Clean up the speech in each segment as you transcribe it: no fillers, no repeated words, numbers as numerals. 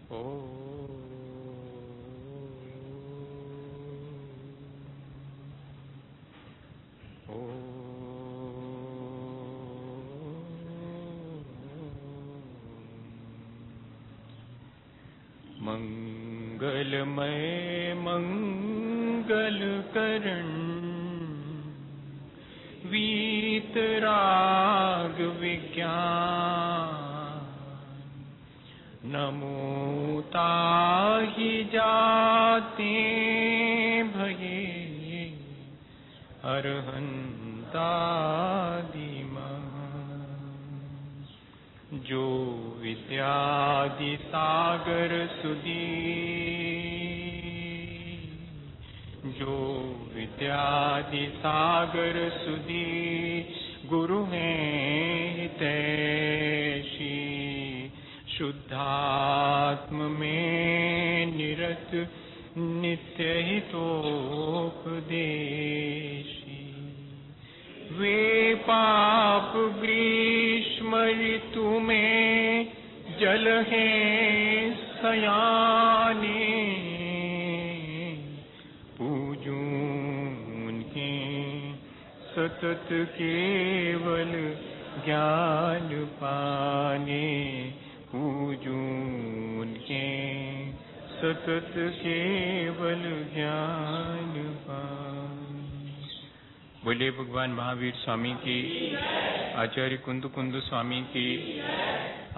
ओ मंगलमय मंगल करण वीतराग विज्ञान नमो ताहि जाते भये अरहंतादिमः जो विद्यादि सागर सुधी जो विद्यादि सागर सुधी गुरु हैं हितैषी शुद्धात्म में निरत नित्य हितोपदेशी वे पाप ग्रीष्म ऋतु में जल है सयाने पूजूं उनके सतत केवल ज्ञान पाने पूजूं उनके सतत केवल ज्ञान पाने। बोले भगवान महावीर स्वामी की, आचार्य कुंद कुंद स्वामी की,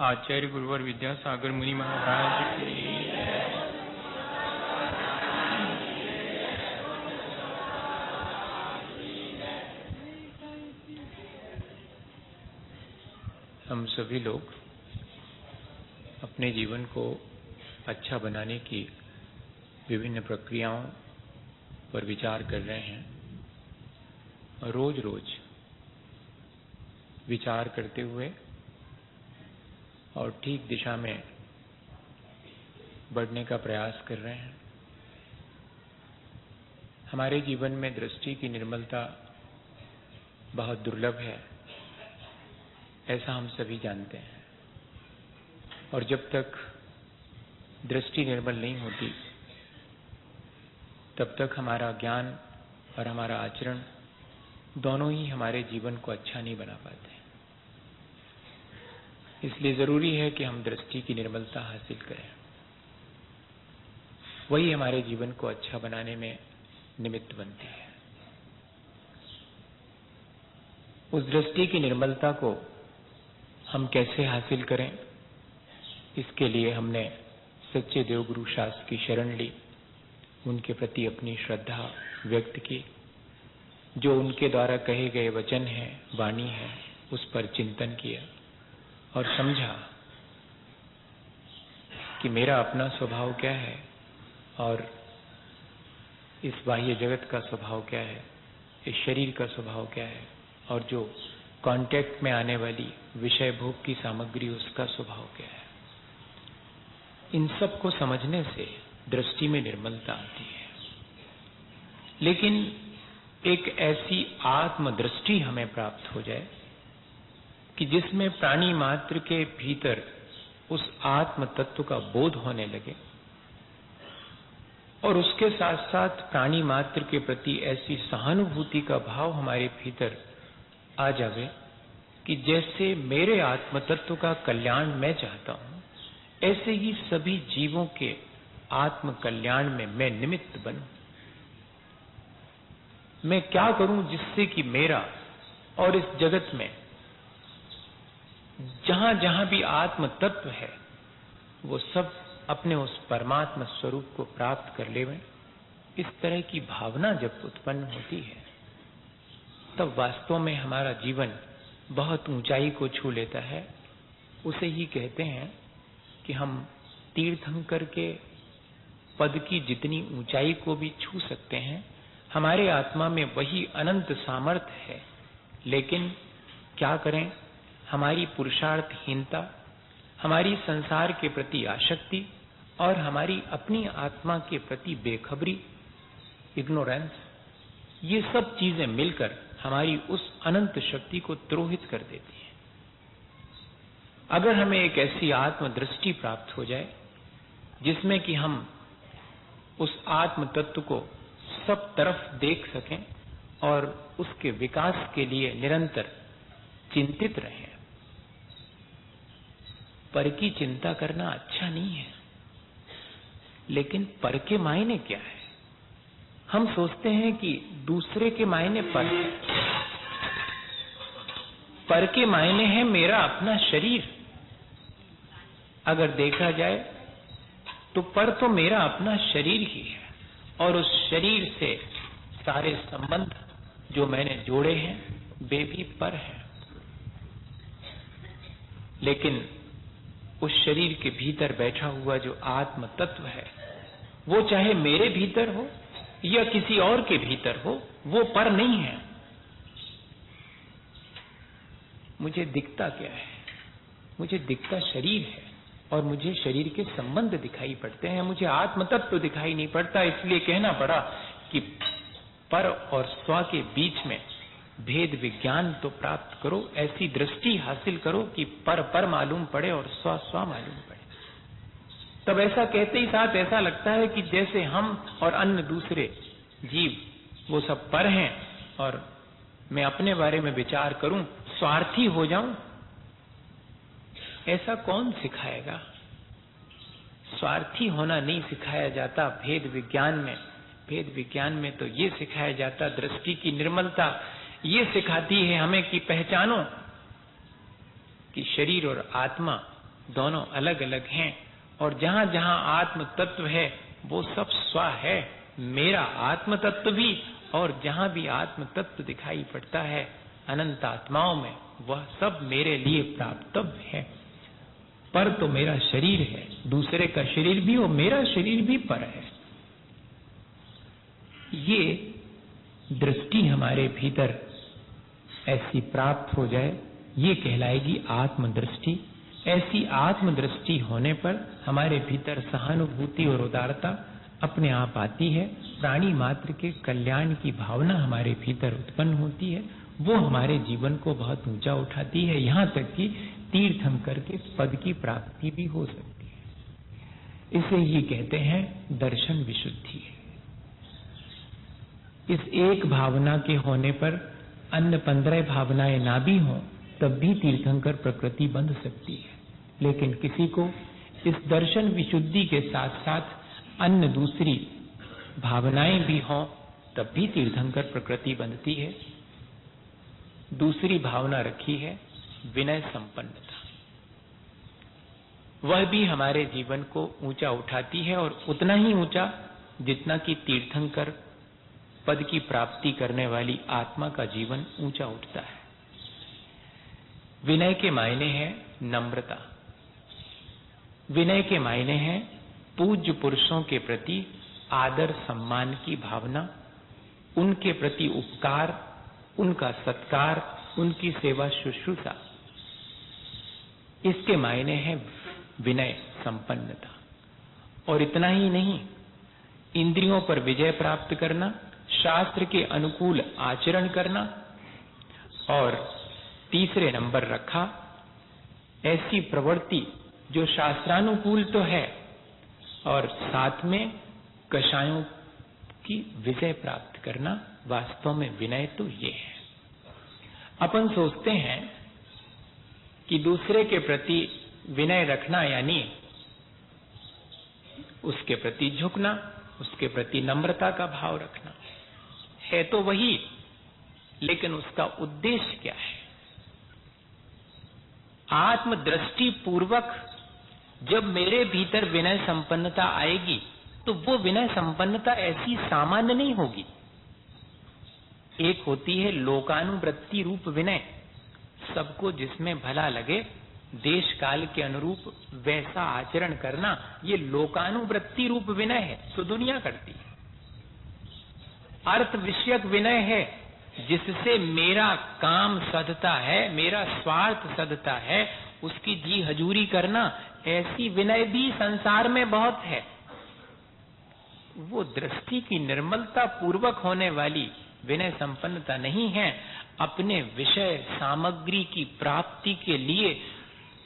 आचार्य गुरुवर विद्यासागर मुनि महाराज की। हम सभी लोग अपने जीवन को अच्छा बनाने की विभिन्न प्रक्रियाओं पर विचार कर रहे हैं और रोज रोज विचार करते हुए और ठीक दिशा में बढ़ने का प्रयास कर रहे हैं। हमारे जीवन में दृष्टि की निर्मलता बहुत दुर्लभ है, ऐसा हम सभी जानते हैं। और जब तक दृष्टि निर्मल नहीं होती तब तक हमारा ज्ञान और हमारा आचरण दोनों ही हमारे जीवन को अच्छा नहीं बना पाते। इसलिए जरूरी है कि हम दृष्टि की निर्मलता हासिल करें, वही हमारे जीवन को अच्छा बनाने में निमित्त बनती है। उस दृष्टि की निर्मलता को हम कैसे हासिल करें, इसके लिए हमने सच्चे देवगुरु शास्त्र की शरण ली, उनके प्रति अपनी श्रद्धा व्यक्त की, जो उनके द्वारा कहे गए वचन है, वाणी है, उस पर चिंतन किया और समझा कि मेरा अपना स्वभाव क्या है और इस बाह्य जगत का स्वभाव क्या है, इस शरीर का स्वभाव क्या है और जो कांटेक्ट में आने वाली विषय भोग की सामग्री उसका स्वभाव क्या है। इन सब को समझने से दृष्टि में निर्मलता आती है। लेकिन एक ऐसी आत्मदृष्टि हमें प्राप्त हो जाए कि जिसमें प्राणी मात्र के भीतर उस आत्म तत्व का बोध होने लगे और उसके साथ साथ प्राणी मात्र के प्रति ऐसी सहानुभूति का भाव हमारे भीतर आ जावे कि जैसे मेरे आत्म तत्व का कल्याण मैं चाहता हूं, ऐसे ही सभी जीवों के आत्म कल्याण में मैं निमित्त बनूं। मैं क्या करूं जिससे कि मेरा और इस जगत में जहां जहां भी आत्म तत्व है वो सब अपने उस परमात्मा स्वरूप को प्राप्त कर लेवें। इस तरह की भावना जब उत्पन्न होती है तब वास्तव में हमारा जीवन बहुत ऊंचाई को छू लेता है। उसे ही कहते हैं कि हम तीर्थंकर के पद की जितनी ऊंचाई को भी छू सकते हैं, हमारे आत्मा में वही अनंत सामर्थ्य है। लेकिन क्या करें, हमारी पुरुषार्थहीनता, हमारी संसार के प्रति आसक्ति और हमारी अपनी आत्मा के प्रति बेखबरी, इग्नोरेंस, ये सब चीजें मिलकर हमारी उस अनंत शक्ति को द्रोहित कर देती हैं। अगर हमें एक ऐसी आत्मदृष्टि प्राप्त हो जाए जिसमें कि हम उस आत्म तत्व को सब तरफ देख सकें और उसके विकास के लिए निरंतर चिंतित रहें। पर की चिंता करना अच्छा नहीं है, लेकिन पर के मायने क्या है? हम सोचते हैं कि दूसरे के मायने पर के मायने है मेरा अपना शरीर। अगर देखा जाए तो पर तो मेरा अपना शरीर ही है, और उस शरीर से सारे संबंध जो मैंने जोड़े हैं वे भी पर हैं। लेकिन उस शरीर के भीतर बैठा हुआ जो आत्म तत्व है, वो चाहे मेरे भीतर हो या किसी और के भीतर हो, वो पर नहीं है। मुझे दिखता क्या है? मुझे दिखता शरीर है, और मुझे शरीर के संबंध दिखाई पड़ते हैं, मुझे आत्म तत्व दिखाई नहीं पड़ता। इसलिए कहना पड़ा कि पर और स्व के बीच में भेद विज्ञान तो प्राप्त करो, ऐसी दृष्टि हासिल करो कि पर पर मालूम पड़े और स्व स्व मालूम पड़े। तब ऐसा कहते ही साथ ऐसा लगता है कि जैसे हम और अन्य दूसरे जीव वो सब पर हैं, और मैं अपने बारे में विचार करूं, स्वार्थी हो जाऊं। ऐसा कौन सिखाएगा? स्वार्थी होना नहीं सिखाया जाता भेद विज्ञान में। भेद विज्ञान में तो ये सिखाया जाता दृष्टि की निर्मलता। ये सिखाती है हमें कि पहचानो कि शरीर और आत्मा दोनों अलग अलग हैं, और जहां जहां आत्म तत्व है वो सब स्व है, मेरा आत्म तत्व भी। और जहां भी आत्म तत्व दिखाई पड़ता है अनंत आत्माओं में, वह सब मेरे लिए प्राप्तव्य है। पर तो मेरा शरीर है, दूसरे का शरीर भी और मेरा शरीर भी पर है। ये दृष्टि हमारे भीतर ऐसी प्राप्त हो जाए, ये कहलाएगी आत्मदृष्टि। ऐसी आत्मदृष्टि होने पर हमारे भीतर सहानुभूति और उदारता अपने आप आती है। प्राणी मात्र के कल्याण की भावना हमारे भीतर उत्पन्न होती है। वो हमारे जीवन को बहुत ऊंचा उठाती है, यहाँ तक कि तीर्थंकर के पद की प्राप्ति भी हो सकती है। इसे ही कहते हैं दर्शन विशुद्धि। इस एक भावना के होने पर अन्य 15 भावनाएं ना भी हों तब भी तीर्थंकर प्रकृति बंध सकती है। लेकिन किसी को इस दर्शन विशुद्धि के साथ साथ अन्य दूसरी भावनाएं भी हों तब भी तीर्थंकर प्रकृति बंधती है। दूसरी भावना रखी है विनय संपन्नता। वह भी हमारे जीवन को ऊंचा उठाती है, और उतना ही ऊंचा जितना कि तीर्थंकर पद की प्राप्ति करने वाली आत्मा का जीवन ऊंचा उठता है। विनय के मायने है नम्रता। विनय के मायने है पूज्य पुरुषों के प्रति आदर सम्मान की भावना, उनके प्रति उपकार, उनका सत्कार, उनकी सेवा शुश्रूषा। इसके मायने है विनय संपन्नता। और इतना ही नहीं, इंद्रियों पर विजय प्राप्त करना, शास्त्र के अनुकूल आचरण करना, और तीसरे नंबर रखा ऐसी प्रवृत्ति जो शास्त्रानुकूल तो है, और साथ में कषायों की विजय प्राप्त करना। वास्तव में विनय तो ये है। अपन सोचते हैं कि दूसरे के प्रति विनय रखना यानी उसके प्रति झुकना, उसके प्रति नम्रता का भाव रखना। है तो वही, लेकिन उसका उद्देश्य क्या है? आत्मदृष्टि पूर्वक जब मेरे भीतर विनय संपन्नता आएगी तो वो विनय संपन्नता ऐसी सामान्य नहीं होगी। एक होती है लोकानुवृत्ति रूप विनय, सबको जिसमें भला लगे देश काल के अनुरूप वैसा आचरण करना, ये लोकानुवृत्ति रूप विनय है, तो दुनिया करती है। अर्थ विषयक विनय है, जिससे मेरा काम सधता है, मेरा स्वार्थ सधता है, उसकी जी हजूरी करना, ऐसी विनय भी संसार में बहुत है। वो दृष्टि की निर्मलता पूर्वक होने वाली विनय संपन्नता नहीं है। अपने विषय सामग्री की प्राप्ति के लिए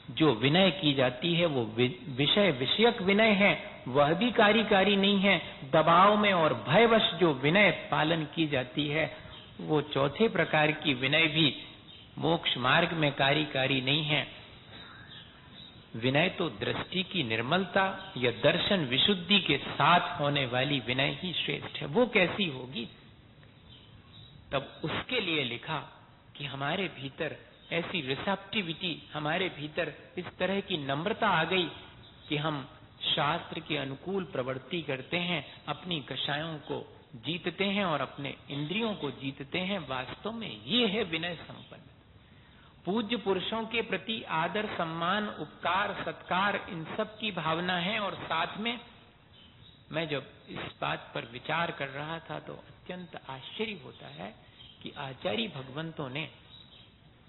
जो विनय की जाती है वो विषय विषयक विनय है, वह भी कार्यकारी नहीं है। दबाव में और भयवश जो विनय पालन की जाती है वो चौथे प्रकार की विनय भी मोक्ष मार्ग में कार्यकारी नहीं है। विनय तो दृष्टि की निर्मलता या दर्शन विशुद्धि के साथ होने वाली विनय ही श्रेष्ठ है। वो कैसी होगी? तब उसके लिए लिखा कि हमारे भीतर ऐसी रिसेप्टिविटी, हमारे भीतर इस तरह की नम्रता आ गई कि हम शास्त्र के अनुकूल प्रवृत्ति करते हैं, अपनी कषायों को जीतते हैं और अपने इंद्रियों को जीतते हैं। वास्तव में ये है विनय संपन्न। पूज्य पुरुषों के प्रति आदर, सम्मान, उपकार, सत्कार, इन सब की भावना है। और साथ में मैं जब इस बात पर विचार कर रहा था तो अत्यंत आश्चर्य होता है कि आचार्य भगवंतों ने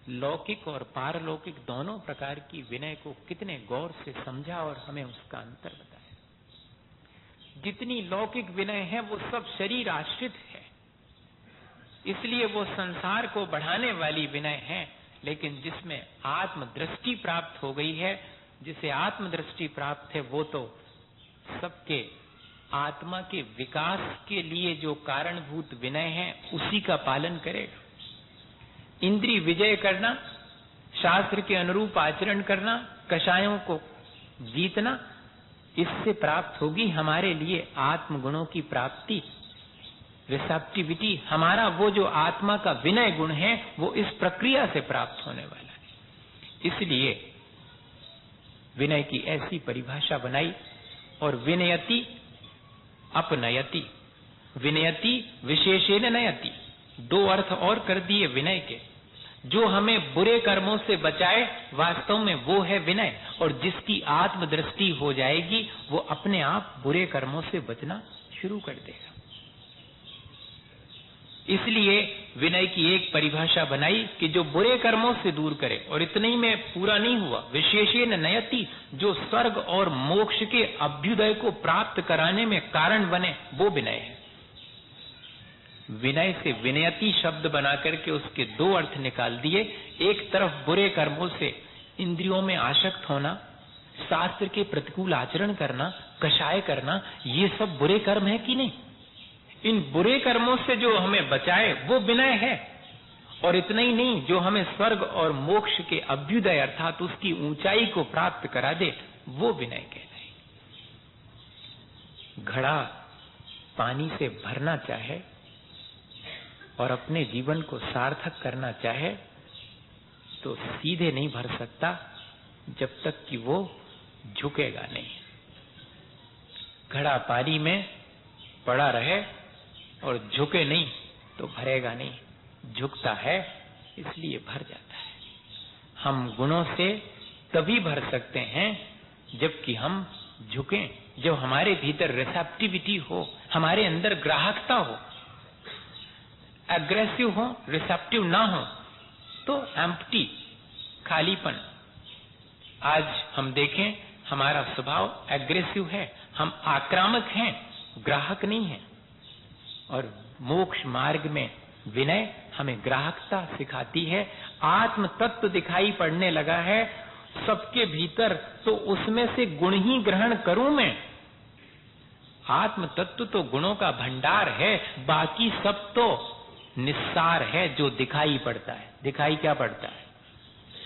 लौकिक और पारलौकिक दोनों प्रकार की विनय को कितने गौर से समझा और हमें उसका अंतर बताया। जितनी लौकिक विनय है वो सब शरीर आश्रित है, इसलिए वो संसार को बढ़ाने वाली विनय है। लेकिन जिसमें आत्मदृष्टि प्राप्त हो गई है, जिसे आत्मदृष्टि प्राप्त है, वो तो सबके आत्मा के विकास के लिए जो कारणभूत विनय है उसी का पालन करेगा। इंद्रिय विजय करना, शास्त्र के अनुरूप आचरण करना, कषायों को जीतना, इससे प्राप्त होगी हमारे लिए आत्मगुणों की प्राप्ति, रिसेप्टिविटी। हमारा वो जो आत्मा का विनय गुण है वो इस प्रक्रिया से प्राप्त होने वाला है। इसलिए विनय की ऐसी परिभाषा बनाई। और विनयति अपनयति, विनयति विशेषेण नयति, दो अर्थ और कर दिए विनय के। जो हमें बुरे कर्मों से बचाए वास्तव में वो है विनय, और जिसकी आत्मदृष्टि हो जाएगी वो अपने आप बुरे कर्मों से बचना शुरू कर देगा। इसलिए विनय की एक परिभाषा बनाई कि जो बुरे कर्मों से दूर करे। और इतने ही में पूरा नहीं हुआ, विशेषेण नयति, जो स्वर्ग और मोक्ष के अभ्युदय को प्राप्त कराने में कारण बने, वो विनय है। विनय से विनयति शब्द बना करके उसके दो अर्थ निकाल दिए। एक तरफ बुरे कर्मों से इंद्रियों में आसक्त होना, शास्त्र के प्रतिकूल आचरण करना, कषाय करना, ये सब बुरे कर्म है कि नहीं? इन बुरे कर्मों से जो हमें बचाए वो विनय है। और इतना ही नहीं, जो हमें स्वर्ग और मोक्ष के अभ्युदय अर्थात उसकी ऊंचाई को प्राप्त करा दे, वो विनय कहलाए। घड़ा पानी से भरना चाहे और अपने जीवन को सार्थक करना चाहे तो सीधे नहीं भर सकता जब तक कि वो झुकेगा नहीं। घड़ा पानी में पड़ा रहे और झुके नहीं तो भरेगा नहीं। झुकता है इसलिए भर जाता है। हम गुणों से तभी भर सकते हैं जबकि हम झुकें, जब हमारे भीतर रिसेप्टिविटी हो, हमारे अंदर ग्राहकता हो। एग्रेसिव हो, रिसेप्टिव ना हो तो एम्प्टी, खालीपन। आज हम देखें हमारा स्वभाव एग्रेसिव है, हम आक्रामक हैं, ग्राहक नहीं है। और मोक्ष मार्ग में विनय हमें ग्राहकता सिखाती है। आत्म तत्व दिखाई पड़ने लगा है सबके भीतर, तो उसमें से गुण ही ग्रहण करूं मैं। आत्म तत्व तो गुणों का भंडार है, बाकी सब तो निस्सार है जो दिखाई पड़ता है। दिखाई क्या पड़ता है?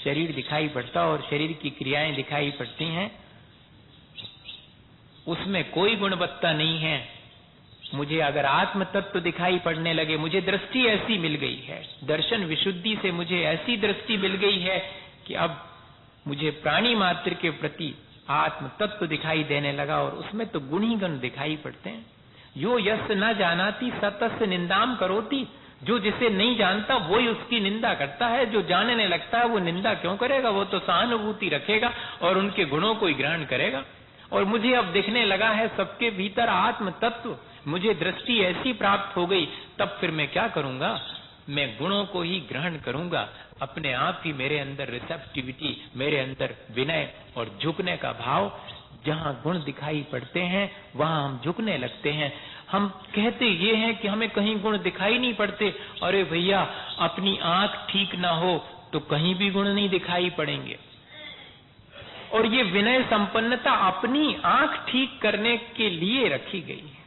शरीर दिखाई पड़ता और शरीर की क्रियाएं दिखाई पड़ती हैं, उसमें कोई गुणवत्ता नहीं है। मुझे अगर आत्म तत्व दिखाई पड़ने लगे, मुझे दृष्टि ऐसी मिल गई है, दर्शन विशुद्धि से मुझे ऐसी दृष्टि मिल गई है कि अब मुझे प्राणी मात्र के प्रति आत्म तत्व दिखाई देने लगा और उसमें तो गुण ही गुण दिखाई पड़ते हैं। यो यस्य न जानाति सतस्य निंदाम करोति, जो जिसे नहीं जानता वही उसकी निंदा करता है। जो जानने लगता है वो निंदा क्यों करेगा? वो तो सहानुभूति रखेगा और उनके गुणों को ही ग्रहण करेगा। और मुझे अब दिखने लगा है सबके भीतर आत्म तत्व, मुझे दृष्टि ऐसी प्राप्त हो गई, तब फिर मैं क्या करूंगा? मैं गुणों को ही ग्रहण करूंगा। अपने आप ही मेरे अंदर रिसेप्टिविटी, मेरे अंदर विनय और झुकने का भाव, जहां गुण दिखाई पड़ते हैं वहां हम झुकने लगते हैं। हम कहते ये हैं कि हमें कहीं गुण दिखाई नहीं पड़ते। अरे भैया, अपनी आंख ठीक ना हो तो कहीं भी गुण नहीं दिखाई पड़ेंगे। और ये विनय संपन्नता अपनी आंख ठीक करने के लिए रखी गई है।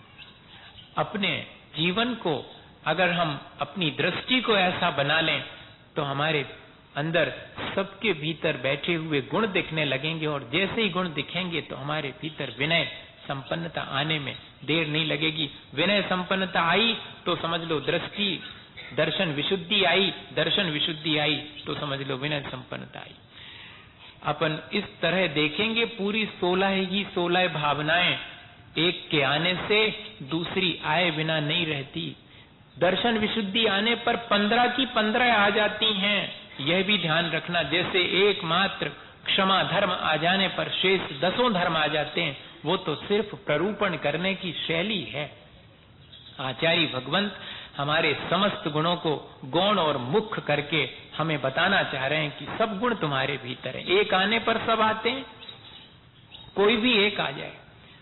अपने जीवन को अगर हम अपनी दृष्टि को ऐसा बना लें तो हमारे अंदर सबके भीतर बैठे हुए गुण दिखने लगेंगे, और जैसे ही गुण दिखेंगे तो हमारे भीतर विनय संपन्नता आने में देर नहीं लगेगी। विनय संपन्नता आई तो समझ लो दृष्टि दर्शन विशुद्धि आई, दर्शन विशुद्धि आई तो समझ लो विनय संपन्नता आई। अपन इस तरह देखेंगे पूरी 16 भावनाएं एक के आने से दूसरी आए बिना नहीं रहती। दर्शन विशुद्धि आने पर 15 की 15 आ जाती हैं, यह भी ध्यान रखना। जैसे एकमात्र क्षमा धर्म आ जाने पर शेष 10 धर्म आ जाते हैं, वो तो सिर्फ प्ररूपण करने की शैली है। आचार्य भगवंत हमारे समस्त गुणों को गौण और मुख्य करके हमें बताना चाह रहे हैं कि सब गुण तुम्हारे भीतर है। एक आने पर सब आते हैं, कोई भी एक आ जाए।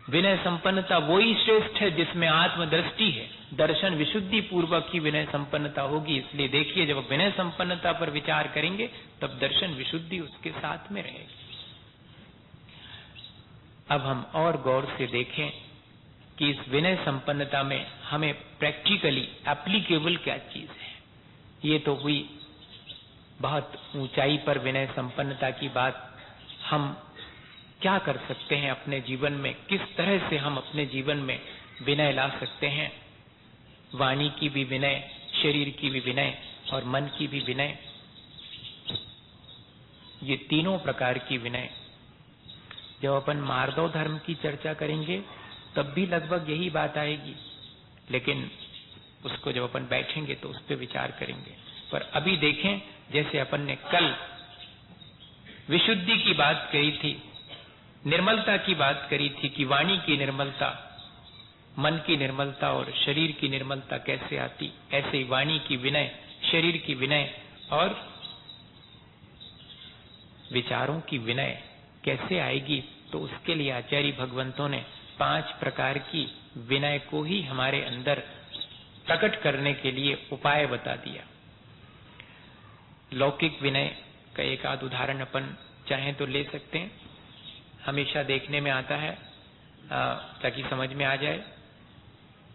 विनय संपन्नता वही श्रेष्ठ है जिसमें आत्मदृष्टि है। दर्शन विशुद्धि पूर्वक ही विनय संपन्नता होगी। इसलिए देखिए, जब विनय संपन्नता पर विचार करेंगे तब दर्शन विशुद्धि उसके साथ में रहेगी। अब हम और गौर से देखें कि इस विनय संपन्नता में हमें प्रैक्टिकली एप्लीकेबल क्या चीज है। ये तो हुई बहुत ऊंचाई पर विनय संपन्नता की बात। हम क्या कर सकते हैं अपने जीवन में, किस तरह से हम अपने जीवन में विनय ला सकते हैं। वाणी की भी विनय, शरीर की भी विनय और मन की भी विनय, ये तीनों प्रकार की विनय। जब अपन मार्दव धर्म की चर्चा करेंगे तब भी लगभग यही बात आएगी, लेकिन उसको जब अपन बैठेंगे तो उस पर विचार करेंगे। पर अभी देखें, जैसे अपन ने कल विशुद्धि की बात करी थी, निर्मलता की बात करी थी कि वाणी की निर्मलता, मन की निर्मलता और शरीर की निर्मलता कैसे आती, ऐसे ही वाणी की विनय, शरीर की विनय और विचारों की विनय कैसे आएगी। तो उसके लिए आचार्य भगवंतों ने 5 प्रकार की विनय को ही हमारे अंदर प्रकट करने के लिए उपाय बता दिया। लौकिक विनय का एक आध उदाहरण अपन चाहें तो ले सकते हैं, हमेशा देखने में आता है ताकि समझ में आ जाए।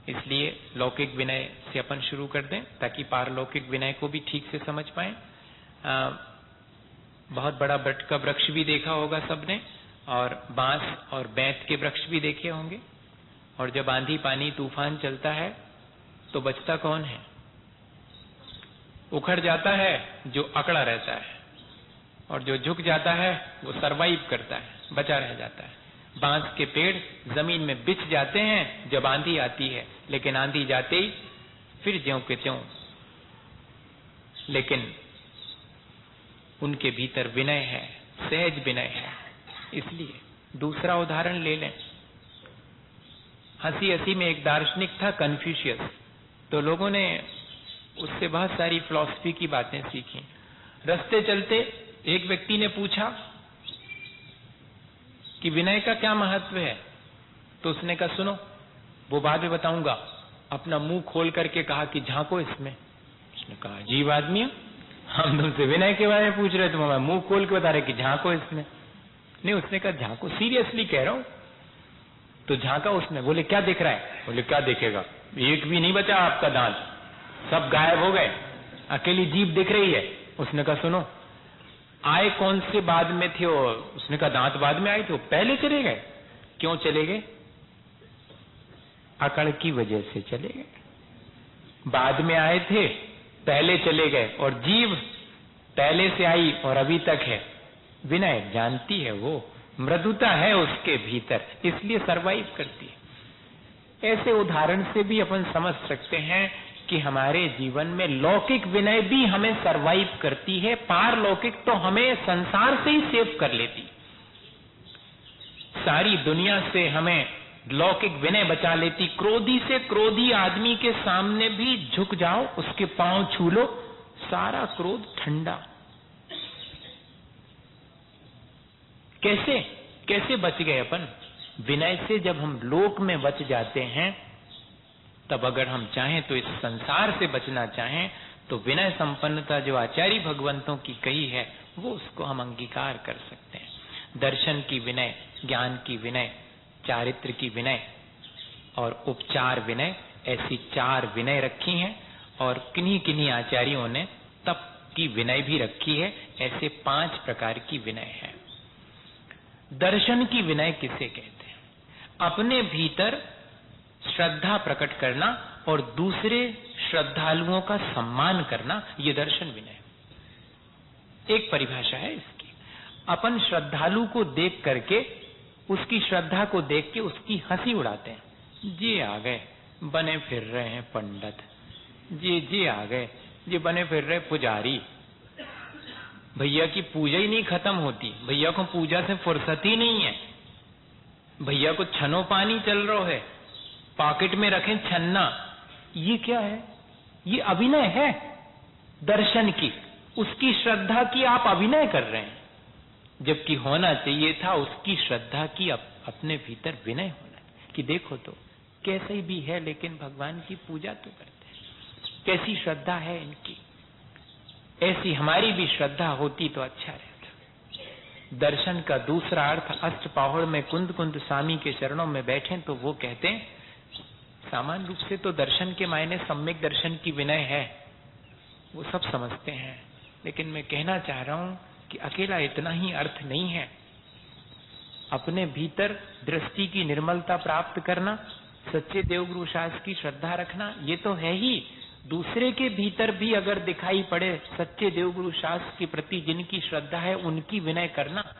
इसलिए लौकिक विनय से अपन शुरू कर दें ताकि पारलौकिक विनय को भी ठीक से समझ पाए। बहुत बड़ा बट का वृक्ष भी देखा होगा सबने, और बांस और बैंत के वृक्ष भी देखे होंगे। और जब आंधी पानी तूफान चलता है तो बचता कौन है? उखड़ जाता है जो अकड़ा रहता है, और जो झुक जाता है वो सरवाइव करता है, बचा रह जाता है। बांस के पेड़ जमीन में बिछ जाते हैं जब आंधी आती है, लेकिन आंधी जाते ही फिर ज्यों के त्यों। लेकिन उनके भीतर विनय है, सहज विनय है। इसलिए दूसरा उदाहरण ले लें। हंसी हंसी में एक दार्शनिक था कन्फ्यूशियस, तो लोगों ने उससे बहुत सारी फिलॉसफी की बातें सीखी। रास्ते चलते एक व्यक्ति ने पूछा कि विनय का क्या महत्व है, तो उसने कहा सुनो, वो बाद में बताऊंगा। अपना मुंह खोल करके कहा कि झांको इसमें। उसने कहा अजीब आदमी है, हम तुमसे विनय के बारे में पूछ रहे, तुम मुंह खोल के बता रहे कि झांको इसमें। नहीं, उसने कहा झांको, सीरियसली कह रहा हूं। तो झांका उसमें। बोले क्या दिख रहा है? बोले क्या दिखेगा, एक भी नहीं बचा आपका दांत, सब गायब हो गए, अकेली जीभ दिख रही है। उसने कहा सुनो, आए कौन से बाद में थे? और उसने कहा दांत बाद में आए थे। पहले चले गए। क्यों चले गए? अकड़ की वजह से चले गए। बाद में आए थे, पहले चले गए, और जीभ पहले से आई और अभी तक है। विनय जानती है, वो मृदुता है उसके भीतर, इसलिए सरवाइव करती है। ऐसे उदाहरण से भी अपन समझ सकते हैं कि हमारे जीवन में लौकिक विनय भी हमें सरवाइव करती है, पारलौकिक तो हमें संसार से ही सेव कर लेती। सारी दुनिया से हमें लौकिक विनय बचा लेती। क्रोधी से क्रोधी आदमी के सामने भी झुक जाओ, उसके पांव छू लो, सारा क्रोध ठंडा। कैसे कैसे बच गए अपन? विनय से जब हम लोक में बच जाते हैं, तब अगर हम चाहें तो इस संसार से बचना चाहें तो विनय संपन्नता जो आचार्य भगवंतों की कही है वो उसको हम अंगीकार कर सकते हैं। दर्शन की विनय, ज्ञान की विनय, चारित्र की विनय और उपचार विनय, ऐसी 4 विनय रखी हैं। और किन्हीं किन्हीं आचार्यों ने तप की विनय भी रखी है। ऐसे 5 प्रकार की विनय है। दर्शन की विनय किसे कहते हैं? अपने भीतर श्रद्धा प्रकट करना और दूसरे श्रद्धालुओं का सम्मान करना, ये दर्शन विनय। एक परिभाषा है इसकी। अपन श्रद्धालु को देख करके, उसकी श्रद्धा को देख के उसकी हंसी उड़ाते हैं। जी आ गए बने फिर रहे हैं पंडित, जी आ गए, जी बने फिर रहे पुजारी। भैया की पूजा ही नहीं खत्म होती, भैया को पूजा से फुर्सत ही नहीं है। भैया को छनो पानी चल रहा है, पॉकेट में रखें छन्ना। ये क्या है? ये अभिनय है दर्शन की, उसकी श्रद्धा की आप अभिनय कर रहे हैं। जबकि होना चाहिए था उसकी श्रद्धा की अपने भीतर विनय होना कि देखो तो कैसे भी है लेकिन भगवान की पूजा तो करते हैं, कैसी श्रद्धा है इनकी। ऐसी हमारी भी श्रद्धा होती तो अच्छा रहता। दर्शन का दूसरा अर्थ, अष्टपाहुड़ में कुंद कुंद स्वामी के चरणों में बैठे तो वो कहते हैं, सामान्य रूप से तो दर्शन के मायने सम्यक दर्शन की विनय है, वो सब समझते हैं। लेकिन मैं कहना चाह रहा हूं कि अकेला इतना ही अर्थ नहीं है। अपने भीतर दृष्टि की निर्मलता प्राप्त करना, सच्चे देवगुरु शास्त्र की श्रद्धा रखना, ये तो है ही। दूसरे के भीतर भी अगर दिखाई पड़े सच्चे देवगुरु शास्त्र के प्रति जिनकी श्रद्धा है, उनकी विनय करना।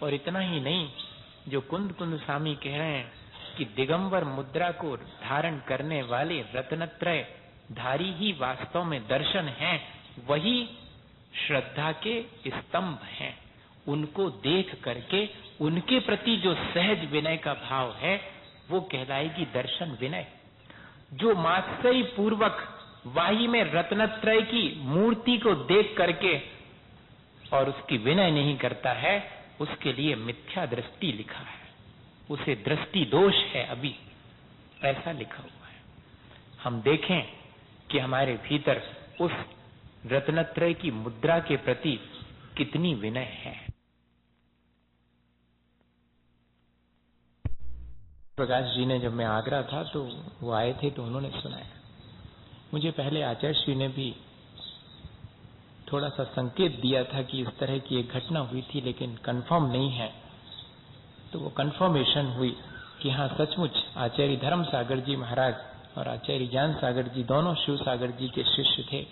और इतना ही नहीं, जो कुंद कुंद स्वामी कह रहे हैं कि दिगंबर मुद्रा को धारण करने वाले रत्नत्रय धारी ही वास्तव में दर्शन हैं, वही श्रद्धा के स्तंभ हैं। उनको देख करके उनके प्रति जो सहज विनय का भाव है, वो कहलाएगी दर्शन विनय। जो मात्सर्य पूर्वक वाही में रत्नत्रय की मूर्ति को देख करके और उसकी विनय नहीं करता है, उसके लिए मिथ्या दृष्टि लिखा है, उसे दृष्टि दोष है अभी, ऐसा लिखा हुआ है। हम देखें कि हमारे भीतर उस रत्नत्रय की मुद्रा के प्रति कितनी विनय है। प्रकाश जी ने, जब मैं आगरा था तो वो आए थे तो उन्होंने सुनाया। मुझे पहले आचार्य श्री ने भी थोड़ा सा संकेत दिया था कि इस तरह की एक घटना हुई थी, लेकिन कंफर्म नहीं है। तो वो कंफर्मेशन हुई कि हाँ, सचमुच आचार्य धर्म सागर जी महाराज और आचार्य ज्ञान सागर जी दोनों शिव सागर जी के शिष्य थे,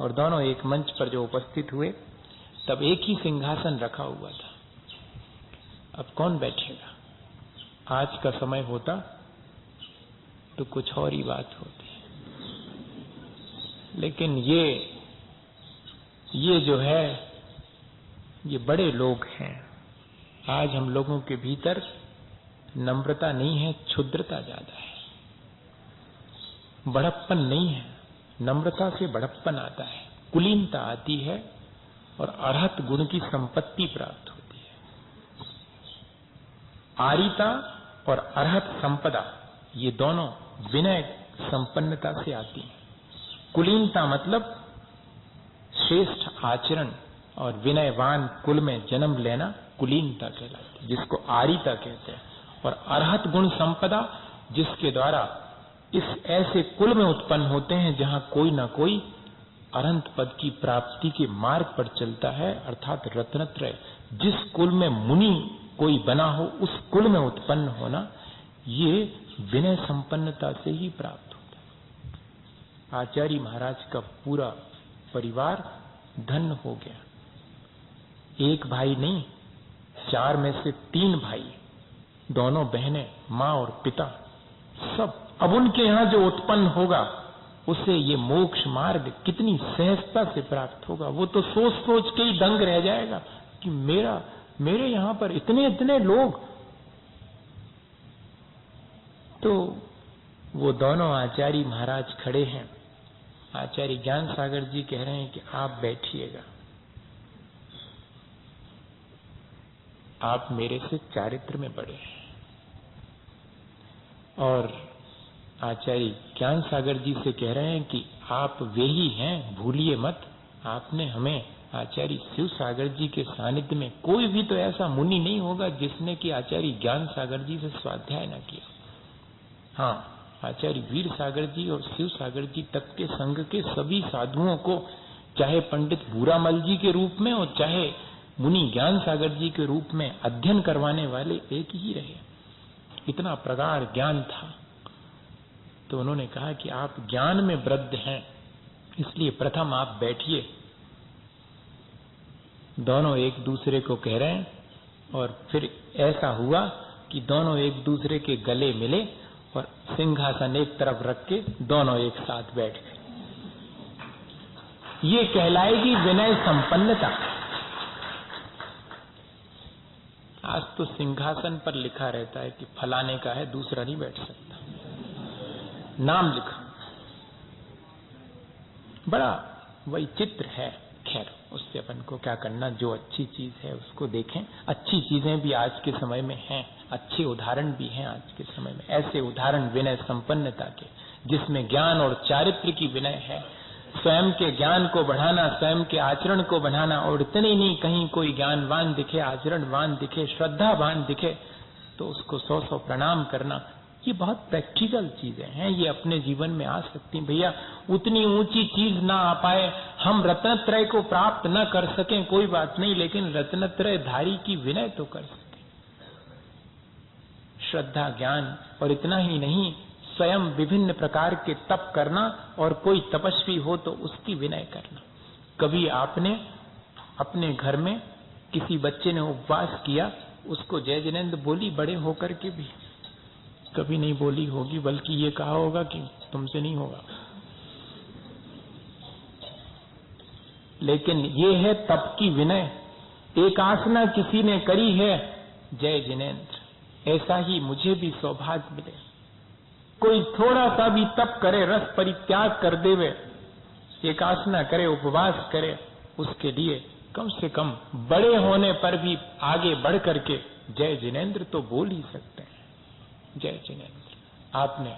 और दोनों एक मंच पर जो उपस्थित हुए, तब एक ही सिंहासन रखा हुआ था। अब कौन बैठेगा? आज का समय होता तो कुछ और ही बात होती, लेकिन ये जो है, ये बड़े लोग हैं। आज हम लोगों के भीतर नम्रता नहीं है, क्षुद्रता ज्यादा है। बड़प्पन नहीं है, नम्रता से बड़प्पन आता है, कुलीनता आती है और अरहत गुण की संपत्ति प्राप्त होती है। आरिता और अरहत संपदा, ये दोनों विनय संपन्नता से आती है। कुलीनता मतलब श्रेष्ठ आचरण और विनयवान कुल में जन्म लेना कुलीनता कहलाती है, जिसको आरिता कहते हैं। और अरहत गुण संपदा, जिसके द्वारा इस ऐसे कुल में उत्पन्न होते हैं जहां कोई ना कोई अनंत पद की प्राप्ति के मार्ग पर चलता है, अर्थात रत्नत्रय। जिस कुल में मुनि कोई बना हो, उस कुल में उत्पन्न होना, ये विनय संपन्नता से ही प्राप्त होता है। आचार्य महाराज का पूरा परिवार धन्य हो गया। एक भाई नहीं, 4 में से 3 भाई, दोनों बहनें, माँ और पिता, सब। अब उनके यहां जो उत्पन्न होगा, उसे ये मोक्ष मार्ग कितनी सहजता से प्राप्त होगा। वो तो सोच सोच के ही दंग रह जाएगा कि मेरे यहां पर इतने इतने लोग। तो वो दोनों आचार्य महाराज खड़े हैं। आचार्य ज्ञान सागर जी कह रहे हैं कि आप बैठिएगा, आप मेरे से चारित्र में बड़े हैं। और आचार्य ज्ञान सागर जी से कह रहे हैं कि आप वे ही हैं, भूलिए मत, आपने हमें आचार्य शिव सागर जी के सानिध्य में कोई भी तो ऐसा मुनि नहीं होगा जिसने कि आचार्य ज्ञान सागर जी से स्वाध्याय न किया। हाँ, आचार्य वीर सागर जी और शिव सागर जी तक के संघ के सभी साधुओं को, चाहे पंडित भूरामल जी के रूप में और चाहे मुनि ज्ञान सागर जी के रूप में अध्ययन करवाने वाले एक ही रहे। इतना प्रगाढ़ ज्ञान था। तो उन्होंने कहा कि आप ज्ञान में वृद्ध हैं, इसलिए प्रथम आप बैठिए। दोनों एक दूसरे को कह रहे हैं और फिर ऐसा हुआ कि दोनों एक दूसरे के गले मिले और सिंहासन एक तरफ रख के दोनों एक साथ बैठ गए। ये कहलाएगी विनय संपन्नता। आज तो सिंहासन पर लिखा रहता है कि फलाने का है, दूसरा नहीं बैठ सकता, नाम लिखा। बड़ा वही चित्र है। खैर, उससे अपन को क्या करना, जो अच्छी चीज है उसको देखें। अच्छी चीजें भी आज के समय में हैं, अच्छे उदाहरण भी हैं आज के समय में। ऐसे उदाहरण विनय संपन्नता के, जिसमें ज्ञान और चारित्र की विनय है। स्वयं के ज्ञान को बढ़ाना, स्वयं के आचरण को बढ़ाना, और इतने ही नहीं, कहीं कोई ज्ञानवान दिखे, आचरणवान दिखे, श्रद्धावान दिखे तो उसको 100 प्रणाम करना। ये बहुत प्रैक्टिकल चीजें हैं, ये अपने जीवन में आ सकती हैं। भैया उतनी ऊंची चीज ना आ पाए, हम रत्नत्रय को प्राप्त न कर सकें, कोई बात नहीं, लेकिन रत्नत्रय धारी की विनय तो कर सकें। श्रद्धा, ज्ञान, और इतना ही नहीं, स्वयं विभिन्न प्रकार के तप करना, और कोई तपस्वी हो तो उसकी विनय करना। कभी आपने अपने घर में किसी बच्चे ने उपवास किया, उसको जय जिनेंद्र बोली बड़े होकर के भी? कभी नहीं बोली होगी, बल्कि ये कहा होगा कि तुमसे नहीं होगा। लेकिन ये है तप की विनय। एक आसना किसी ने करी है, जय जिनेंद्र, ऐसा ही मुझे भी सौभाग्य मिले। कोई थोड़ा सा भी तप करे, रस परित्याग कर देवे, एक आसना करे, उपवास करे, उसके लिए कम से कम बड़े होने पर भी आगे बढ़ करके जय जिनेंद्र तो बोल ही सकते हैं। जय जिनेंद्र, आपने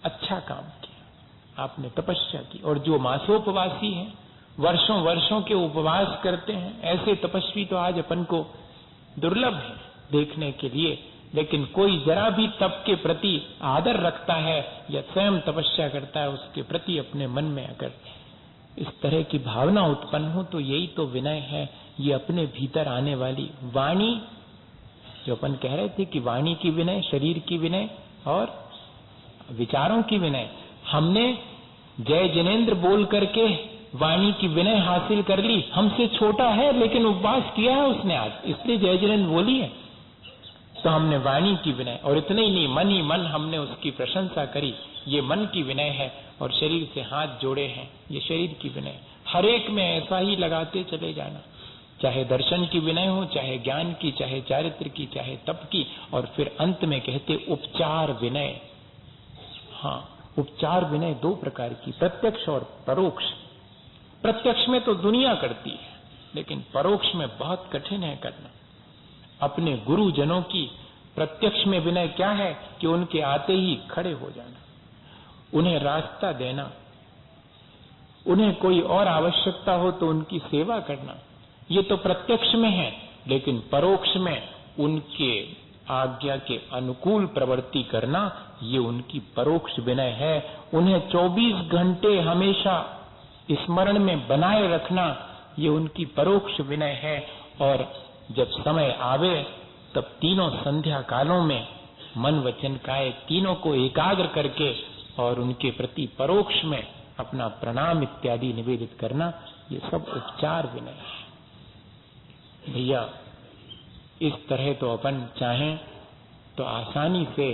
अच्छा काम किया, आपने तपस्या की। और जो मासोपवासी हैं, वर्षों वर्षों के उपवास करते हैं, ऐसे तपस्वी तो आज अपन को दुर्लभ है देखने के लिए। लेकिन कोई जरा भी तप के प्रति आदर रखता है या स्वयं तपस्या करता है, उसके प्रति अपने मन में अगर इस तरह की भावना उत्पन्न हो तो यही तो विनय है। ये अपने भीतर आने वाली वाणी, जो अपन कह रहे थे कि वाणी की विनय, शरीर की विनय और विचारों की विनय, हमने जय जिनेंद्र बोल करके वाणी की विनय हासिल कर ली। हमसे छोटा है लेकिन उपवास किया है उसने आज, इसलिए जय जिनेंद्र बोली है, तो हमने वाणी की विनय। और इतने ही नहीं, मन ही मन हमने उसकी प्रशंसा करी, ये मन की विनय है। और शरीर से हाथ जोड़े हैं, ये शरीर की विनय। हर एक में ऐसा ही लगाते चले जाना, चाहे दर्शन की विनय हो, चाहे ज्ञान की, चाहे चारित्र की, चाहे तप की। और फिर अंत में कहते उपचार विनय। हाँ, उपचार विनय दो प्रकार की, प्रत्यक्ष और परोक्ष। प्रत्यक्ष में तो दुनिया करती है, लेकिन परोक्ष में बहुत कठिन है करना। अपने गुरुजनों की प्रत्यक्ष में विनय क्या है कि उनके आते ही खड़े हो जाना, उन्हें रास्ता देना, उन्हें कोई और आवश्यकता हो तो उनकी सेवा करना। ये तो प्रत्यक्ष में है, लेकिन परोक्ष में उनके आज्ञा के अनुकूल प्रवृत्ति करना, ये उनकी परोक्ष विनय है। उन्हें 24 घंटे हमेशा स्मरण में बनाए रखना, ये उनकी परोक्ष विनय है। और जब समय आवे तब तीनों संध्या कालों में मन वचन काया तीनों को एकाग्र करके और उनके प्रति परोक्ष में अपना प्रणाम इत्यादि निवेदित करना, ये सब उपचार विनय है। भैया इस तरह तो अपन चाहें तो आसानी से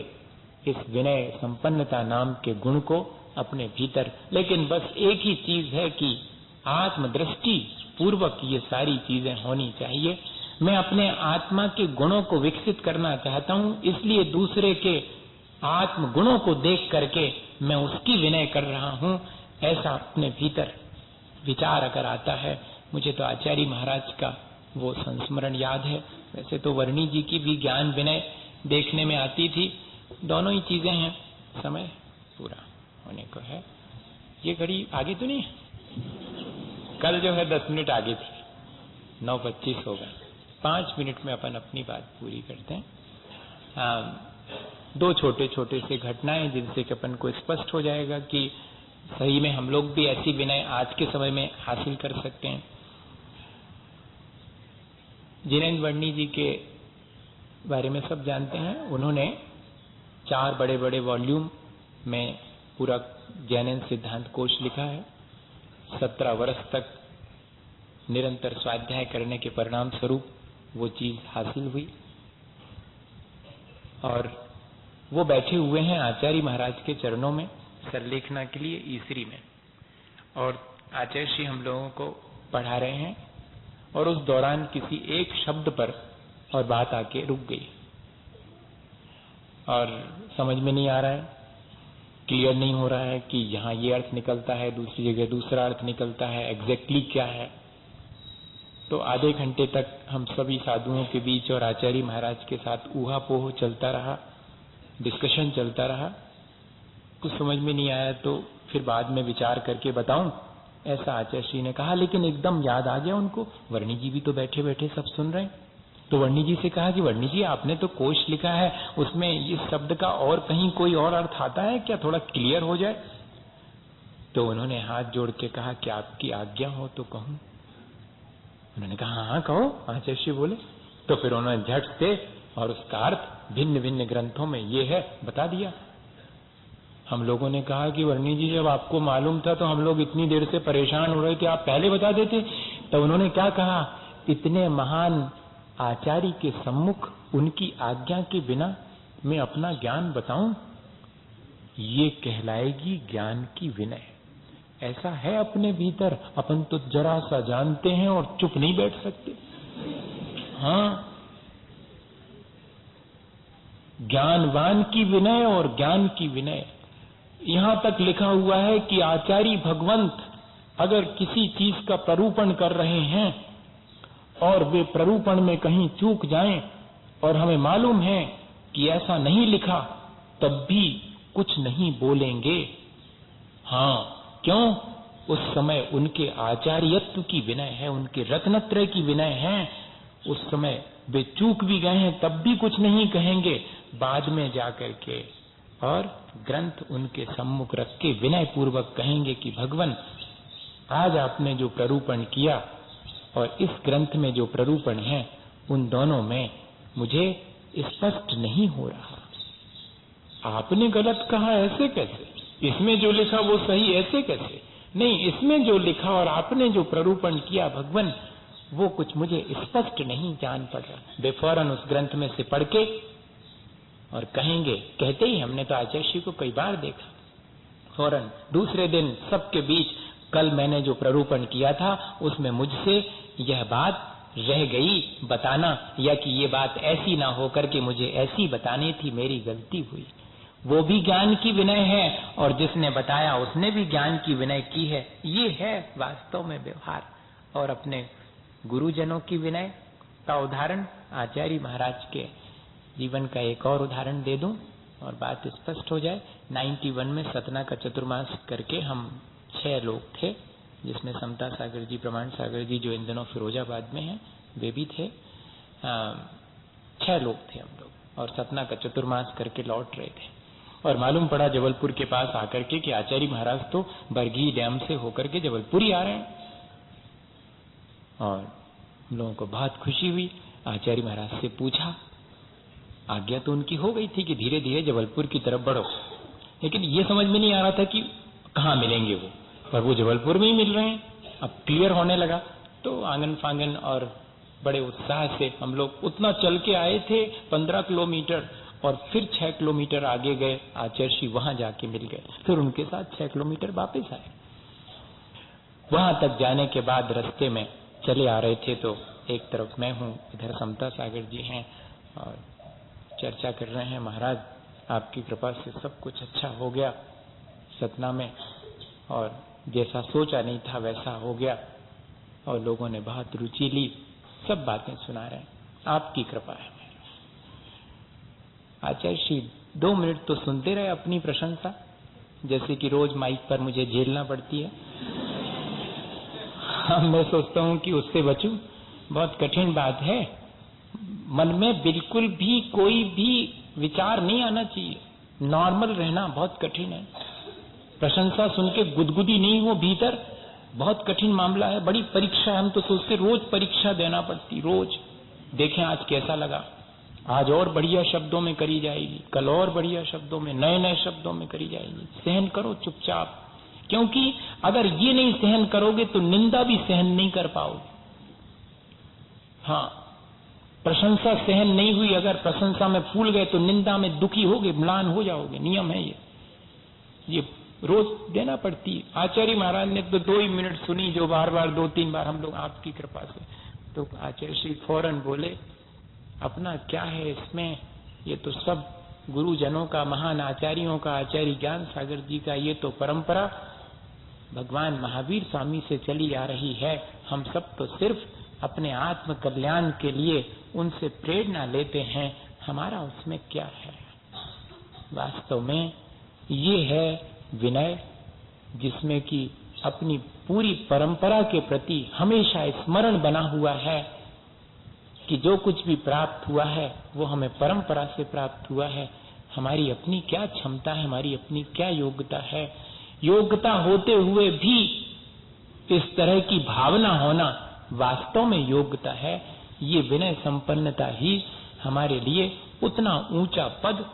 इस विनय संपन्नता नाम के गुण को अपने भीतर, लेकिन बस एक ही चीज है कि आत्मदृष्टि पूर्वक ये सारी चीजें होनी चाहिए। मैं अपने आत्मा के गुणों को विकसित करना चाहता हूं, इसलिए दूसरे के आत्म गुणों को देख करके मैं उसकी विनय कर रहा हूं, ऐसा अपने भीतर विचार अगर आता है। मुझे तो आचार्य महाराज का वो संस्मरण याद है। वैसे तो वर्णी जी की भी ज्ञान विनय देखने में आती थी। दोनों ही चीजें हैं। समय पूरा होने को है। ये घड़ी आगे तो नहीं, कल जो है 10 मिनट आगे थी। 9:25 हो गए, 5 मिनट में अपन अपनी बात पूरी करते हैं। 2 छोटे छोटे से घटनाएं जिनसे कि अपन को स्पष्ट हो जाएगा कि सही में हम लोग भी ऐसी विनय आज के समय में हासिल कर सकते हैं। जिनेन्द्र वर्णी जी के बारे में सब जानते हैं। उन्होंने 4 बड़े बड़े वॉल्यूम में पूरा जैनन सिद्धांत कोश लिखा है। 17 वर्ष तक निरंतर स्वाध्याय करने के परिणाम स्वरूप वो चीज हासिल हुई और वो बैठे हुए हैं आचार्य महाराज के चरणों में सरलेखना के लिए ईसरी में, और आचार्य श्री हम लोगों को पढ़ा रहे हैं और उस दौरान किसी एक शब्द पर और बात आके रुक गई और समझ में नहीं आ रहा है, क्लियर नहीं हो रहा है कि यहाँ ये अर्थ निकलता है, दूसरी जगह दूसरा अर्थ निकलता है, एग्जैक्टली क्या है। तो आधे घंटे तक हम सभी साधुओं के बीच और आचार्य महाराज के साथ ऊहापोह चलता रहा, डिस्कशन चलता रहा। कुछ समझ में नहीं आया तो फिर बाद में विचार करके बताऊं, ऐसा आचार्य श्री ने कहा। लेकिन एकदम याद आ गया उनको, वर्णी जी भी तो बैठे बैठे सब सुन रहे हैं। तो वर्णी जी से कहा कि वर्णी जी आपने तो कोश लिखा है, उसमें इस शब्द का और कहीं कोई और अर्थ आता है क्या, थोड़ा क्लियर हो जाए। तो उन्होंने हाथ जोड़ के कहा कि आपकी आज्ञा हो तो कहूं। उन्होंने कहा हाँ कहो, आचार्य श्री बोले। तो फिर उन्होंने झट से और उसका अर्थ भिन्न भिन्न ग्रंथों में ये है बता दिया। हम लोगों ने कहा कि वर्णी जी जब आपको मालूम था तो हम लोग इतनी देर से परेशान हो रहे थे, आप पहले बता देते। तो उन्होंने क्या कहा, इतने महान आचार्य के सम्मुख उनकी आज्ञा के बिना मैं अपना ज्ञान बताऊं, ये कहलाएगी ज्ञान की विनय। ऐसा है अपने भीतर, अपन तो जरा सा जानते हैं और चुप नहीं बैठ सकते। हाँ, ज्ञानवान की विनय और ज्ञान की विनय। यहां तक लिखा हुआ है कि आचार्य भगवंत अगर किसी चीज का प्ररूपण कर रहे हैं और वे प्ररूपण में कहीं चूक जाएं और हमें मालूम है कि ऐसा नहीं लिखा, तब भी कुछ नहीं बोलेंगे। हाँ, क्यों? उस समय उनके आचार्यत्व की विनय है, उनके रत्नत्रय की विनय है। उस समय वे चूक भी गए हैं तब भी कुछ नहीं कहेंगे, बाद में जाकर के और ग्रंथ उनके सम्मुख रख के विनय पूर्वक कहेंगे कि भगवान आज आपने जो प्ररूपण किया और इस ग्रंथ में जो प्ररूपण है, उन दोनों में मुझे स्पष्ट नहीं हो रहा। आपने गलत कहा ऐसे कैसे, इसमें जो लिखा वो सही ऐसे कैसे, नहीं इसमें जो लिखा और आपने जो प्ररूपण किया भगवान वो कुछ मुझे स्पष्ट नहीं जान पड़ रहा। वे फौरन उस ग्रंथ में से पढ़ के और कहेंगे, कहते ही हमने तो आचार्य श्री को कई बार देखा, फौरन दूसरे दिन सबके बीच, कल मैंने जो प्ररूपण किया था उसमें मुझसे यह बात रह गई बताना, या कि ये बात ऐसी ना हो करके मुझे ऐसी बतानी थी, मेरी गलती हुई। वो भी ज्ञान की विनय है और जिसने बताया उसने भी ज्ञान की विनय की है। ये है वास्तव में व्यवहार। और अपने गुरुजनों की विनय का उदाहरण आचार्य महाराज के जीवन का एक और उदाहरण दे दूं और बात स्पष्ट हो जाए। 91 में सतना का चतुर्मास करके हम 6 लोग थे, जिसमें समता सागर जी, प्रमाण सागर जी जो इन दिनों फिरोजाबाद में हैं, वे भी थे। 6 लोग थे हम लोग और सतना का चतुर्मास करके लौट रहे थे और मालूम पड़ा जबलपुर के पास आकर के कि आचार्य महाराज तो बरगी डैम से होकर के जबलपुर ही आ रहे हैं। और हम लोगों को बहुत खुशी हुई। आचार्य महाराज से पूछा, आज्ञा तो उनकी हो गई थी कि धीरे धीरे जबलपुर की तरफ बढ़ो, लेकिन ये समझ में नहीं आ रहा था कि कहाँ मिलेंगे वो, पर वो जबलपुर में ही मिल रहे हैं। अब क्लियर होने लगा तो आंगन फांगन और बड़े उत्साह से हम लोग उतना चल के आए थे 15 किलोमीटर और फिर 6 किलोमीटर आगे गए, आचार्य श्री वहां जाके मिल गए, फिर उनके साथ 6 किलोमीटर वापस आए। वहां तक जाने के बाद रास्ते में चले आ रहे थे तो एक तरफ मैं हूँ, इधर समता सागर जी हैं और चर्चा कर रहे हैं, महाराज आपकी कृपा से सब कुछ अच्छा हो गया सतना में और जैसा सोचा नहीं था वैसा हो गया और लोगों ने बहुत रुचि ली, सब बातें सुना रहे हैं, आपकी कृपा है। आचार्य श्री 2 मिनट तो सुनते रहे अपनी प्रशंसा, जैसे कि रोज माइक पर मुझे झेलना पड़ती है। मैं सोचता हूँ कि उससे बचूं, बहुत कठिन बात है। मन में बिल्कुल भी कोई भी विचार नहीं आना चाहिए। नॉर्मल रहना बहुत कठिन है। प्रशंसा सुन के गुदगुदी नहीं हो भीतर, बहुत कठिन मामला है। बड़ी परीक्षा है। हम तो सोचते रोज परीक्षा देना पड़ती, रोज देखें आज कैसा लगा। आज और बढ़िया शब्दों में करी जाएगी, कल और बढ़िया शब्दों में, नए नए शब्दों में करी जाएगी। सहन करो चुपचाप, क्योंकि अगर ये नहीं सहन करोगे तो निंदा भी सहन नहीं कर पाओगे। हाँ, प्रशंसा सहन नहीं हुई, अगर प्रशंसा में फूल गए तो निंदा में दुखी होगे, म्लान हो जाओगे। नियम है ये रोज देना पड़ती है। आचार्य महाराज ने तो 2 ही मिनट सुनी, जो बार बार 2-3 बार हम लोग आपकी कृपा से, तो आचार्य श्री फौरन बोले अपना क्या है इसमें, ये तो सब गुरुजनों का, महान आचार्यों का, आचार्य ज्ञान सागर जी का ये तो परंपरा भगवान महावीर स्वामी से चली आ रही है। हम सब तो सिर्फ अपने आत्म कल्याण के लिए उनसे प्रेरणा लेते हैं, हमारा उसमें क्या है। वास्तव में ये है विनय, जिसमें कि अपनी पूरी परंपरा के प्रति हमेशा स्मरण बना हुआ है कि जो कुछ भी प्राप्त हुआ है वो हमें परंपरा से प्राप्त हुआ है। हमारी अपनी क्या क्षमता है, हमारी अपनी क्या योग्यता है। योग्यता होते हुए भी इस तरह की भावना होना वास्तव में योग्यता है। ये विनय संपन्नता ही हमारे लिए उतना ऊंचा पद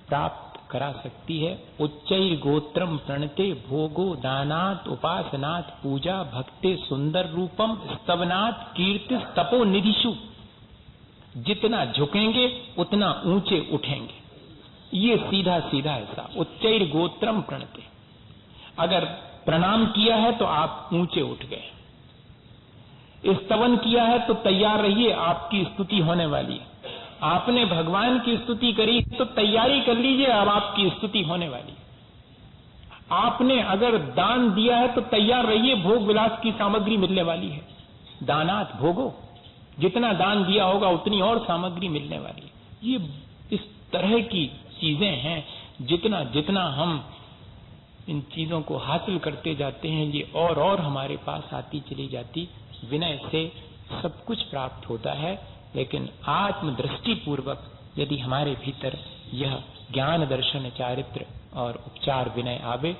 प्राप्त करा सकती है। उच्चैर गोत्रम प्रणते भोगो दानात उपासनात पूजा भक्ते सुंदर रूपम स्तवनात कीर्ति तपो निधिषु। जितना झुकेंगे उतना ऊंचे उठेंगे। ये सीधा सीधा ऐसा उच्चैर गोत्रम प्रणते, अगर प्रणाम किया है तो आप ऊंचे उठ गए, स्तवन किया है तो तैयार रहिए, आपकी स्तुति होने वाली है। आपने भगवान की स्तुति करी तो तैयारी कर लीजिए, अब आपकी स्तुति होने वाली है। आपने अगर दान दिया है तो तैयार रहिए, भोग विलास की सामग्री मिलने वाली है। दानात भोगो, जितना दान दिया होगा उतनी और सामग्री मिलने वाली है। ये इस तरह की चीजें हैं, जितना जितना हम इन चीजों को हासिल करते जाते हैं ये और हमारे पास आती चली जाती। विनय से सब कुछ प्राप्त होता है, लेकिन आत्मदृष्टि पूर्वक यदि हमारे भीतर यह ज्ञान दर्शन चारित्र और उपचार विनय आवे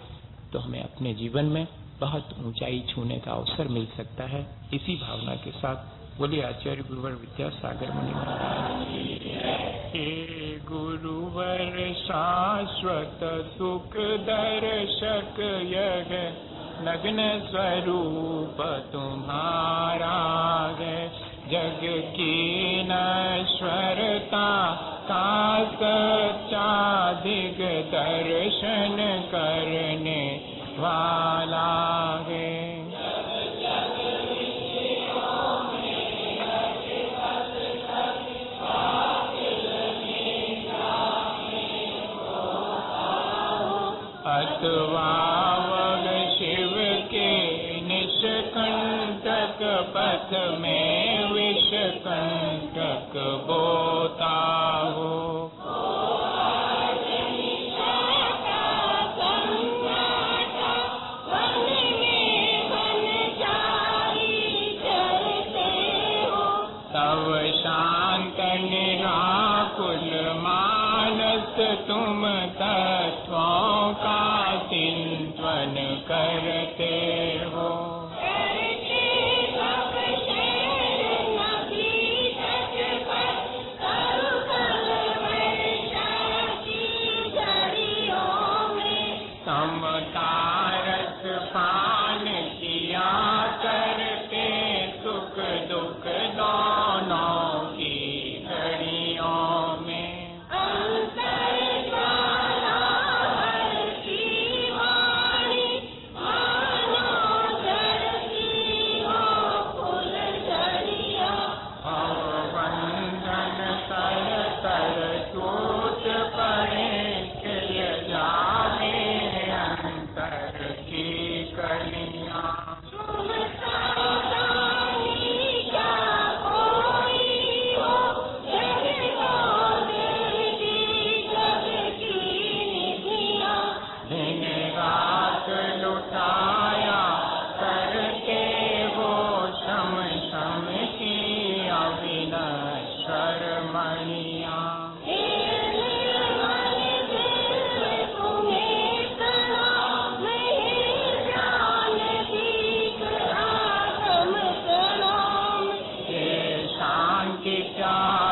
तो हमें अपने जीवन में बहुत ऊंचाई छूने का अवसर मिल सकता है। इसी भावना के साथ बोलिए आचार्य गुरुवर विद्यासागर मुनि महाराज। हे गुरुवर शाश्वत सुख दर्शक यह नग्न स्वरूप तुम्हारा है। जग की नश्वरता का सच्चा दिग दर्शन करने वाला है। अथवा वह शिव के निष्कंटक पथ में विषकंटक बोता हो। तव शांत निराकुल मानस तुम तत्वों का चिंतन करते हो। समतारस पान किया करते सुख दुख दोनों की घड़ियों में।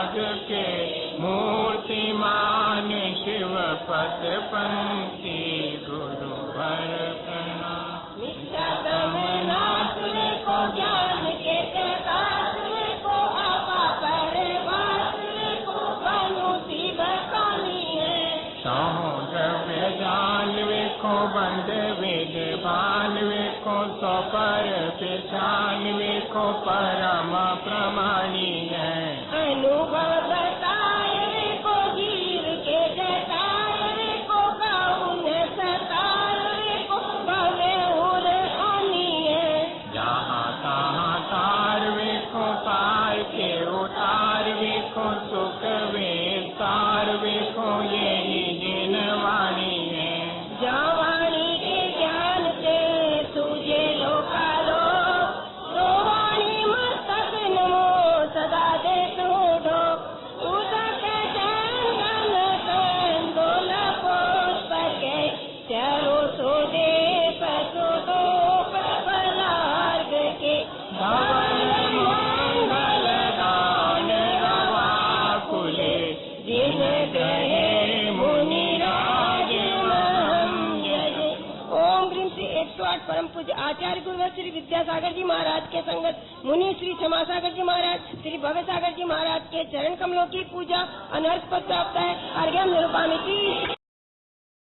राज के मूर्तिमान शिवपत पंथी गुरुवर प्रणाम। निष्ठतम नाथ को ज्ञान के प्रकाश को आपा परवास को बनुति बकानी है। साहो द्रव्य जान को बंद वेद बान को सो पर पहचान को परम प्रमाणी है। अनुभव बताए को जीव के जताए को कौन सताए को भवे उर हानि है। जहाँ तहाँ तारवे को पार के उतारवे को सुख वे तारवे को यही जिनवाणी है। वाणी के ज्ञान से सूझे लोकालो तो वाणी मस्तक नमो सदा दे सूढ़ो उदक चंदन कंदोल पुष्प के चरो सोदे पसुदो पलार्ग के भवन मंगल दान रवा कुले जिन दहे मुनि परम पूज्य आचार्य गुरुवर श्री विद्यासागर जी महाराज के संगत मुनि श्री क्षमासागर जी महाराज श्री भव्य सागर जी महाराज के चरण कमलों की पूजा अनर्थ पद प्राप्त है। अर्घ्यम निरूपामिति।